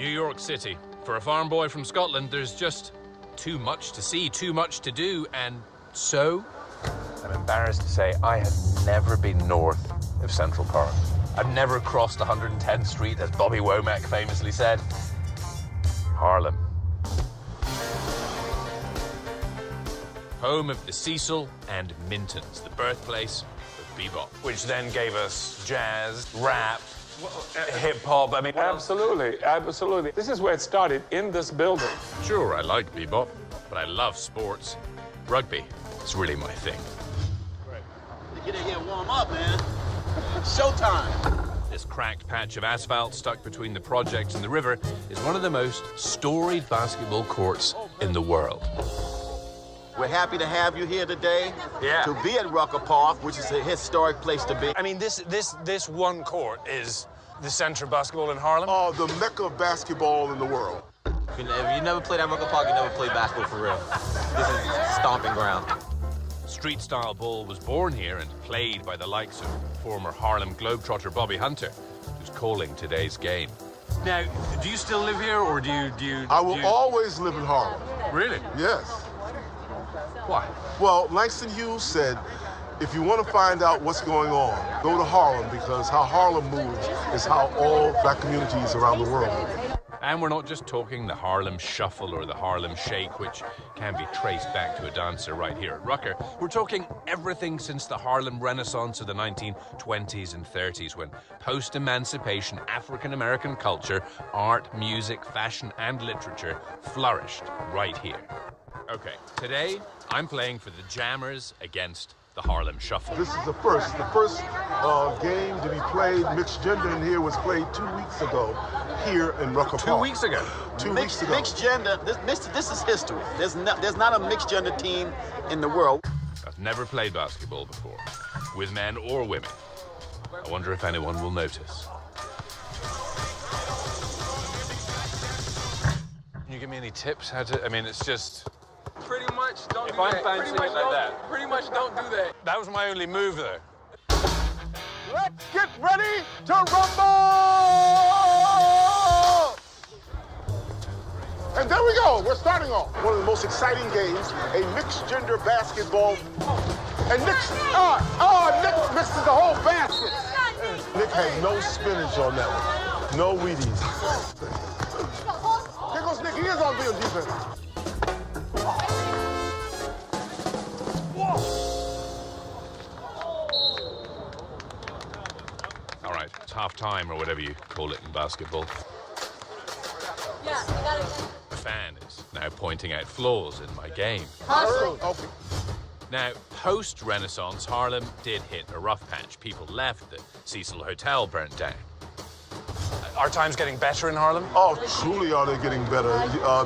New York City. For a farm boy from Scotland, there's just too much to see, too much to do, and so? I'm embarrassed to say I have never been north of Central Park. I've never crossed 110th Street, as Bobby Womack famously said. Harlem. Home of the Cecil and Mintons, the birthplace of bebop. Which then gave us jazz, rap, hip-hop. I mean, absolutely, absolutely. This is where it started, in this building. Sure, I like bebop, but I love sports. Rugby is really my thing. Get in here and warm up, man. Showtime. This cracked patch of asphalt stuck between the projects and the river is one of the most storied basketball courts in the world. We're happy to have you here today. Yeah. To be at Rucker Park, which is a historic place to be. I mean, this one court is the center of basketball in Harlem. Oh, the mecca of basketball in the world. If you never played at Rucker Park, you never played basketball for real. This is stomping ground. Street-style ball was born here and played by the likes of former Harlem Globetrotter Bobby Hunter, who's calling today's game. Now, do you still live here, or do you? I will always live in Harlem. Really? Yes. Why? Well, Langston Hughes said, if you want to find out what's going on, go to Harlem, because how Harlem moves is how all black communities around the world move. And we're not just talking the Harlem Shuffle or the Harlem Shake, which can be traced back to a dancer right here at Rucker. We're talking everything since the Harlem Renaissance of the 1920s and 30s, when post-emancipation African-American culture, art, music, fashion, and literature flourished right here. Okay, today I'm playing for the Jammers against the Harlem Shuffle. This is the first game to be played, mixed gender in here, was played 2 weeks ago here in Rucker Park. 2 weeks ago? 2 weeks ago. Mixed gender, this is history. There's not a mixed gender team in the world. I've never played basketball before, with men or women. I wonder if anyone will notice. Can you give me any tips how to, I mean, it's just... Pretty much don't If I'm fancying it like that. Pretty much don't do that. That was my only move, though. Let's get ready to rumble! And there we go, we're starting off. One of the most exciting games, a mixed gender basketball. And Nick misses the whole basket. Nick had no spinach on that one. No Wheaties. Here goes Nick, he is on field defense. All right, it's half time or whatever you call it in basketball. Yeah, you got it. The fan is now pointing out flaws in my game. Okay. Now, post-Renaissance, Harlem did hit a rough patch. People left, the Cecil Hotel burnt down. Our time's getting better in Harlem. Oh, truly are they getting better.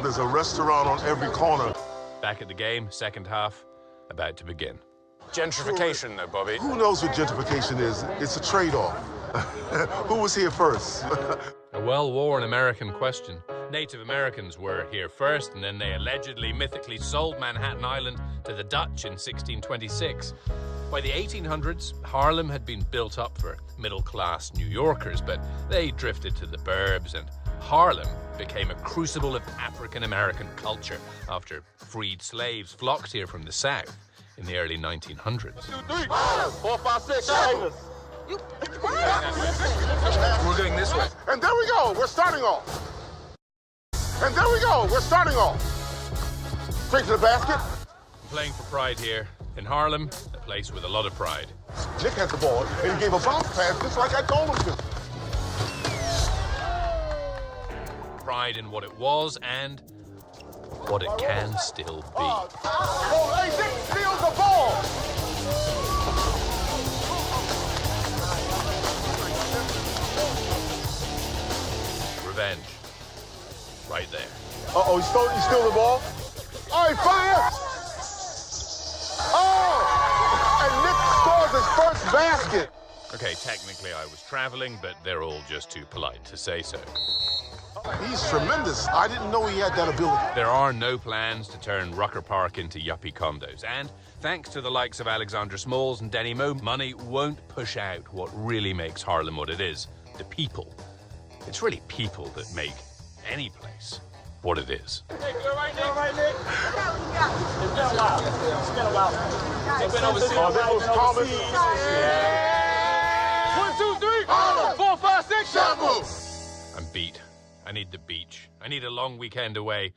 There's a restaurant on every corner. Back at the game, second half, about to begin. Gentrification, though, Bobby. Who knows what gentrification is? It's a trade-off. Who was here first? A well-worn American question. Native Americans were here first, and then they allegedly, mythically sold Manhattan Island to the Dutch in 1626. By the 1800s, Harlem had been built up for middle-class New Yorkers, but they drifted to the burbs, and Harlem became a crucible of African-American culture after freed slaves flocked here from the South in the early 1900s. 2, 3, 4, 5, 6, 7. We're going this way. And there we go, we're starting off. And there we go, we're starting off. Straight to the basket. I'm playing for pride here in Harlem, a place with a lot of pride. Nick has the ball, and he gave a bounce pass just like I told him to. Pride in what it was and what it can still be. Oh, hey, Nick steals the ball. Revenge. Right there. Uh-oh, he stole the ball. All right, fire. Oh, and Nick scores his first basket. Okay, technically I was traveling, but they're all just too polite to say so. He's tremendous. I didn't know he had that ability. There are no plans to turn Rucker Park into yuppie condos, and thanks to the likes of Alexander Smalls and Denny Moe, money won't push out what really makes Harlem what it is, the people. It's really people that make any place what it is. Nick, you all right, Nick? It's been a while. It's been overseas. Oh, that was Thomas. 1, 2, 3, 4, 5, 6, 7. I'm beat. I need the beach. I need a long weekend away.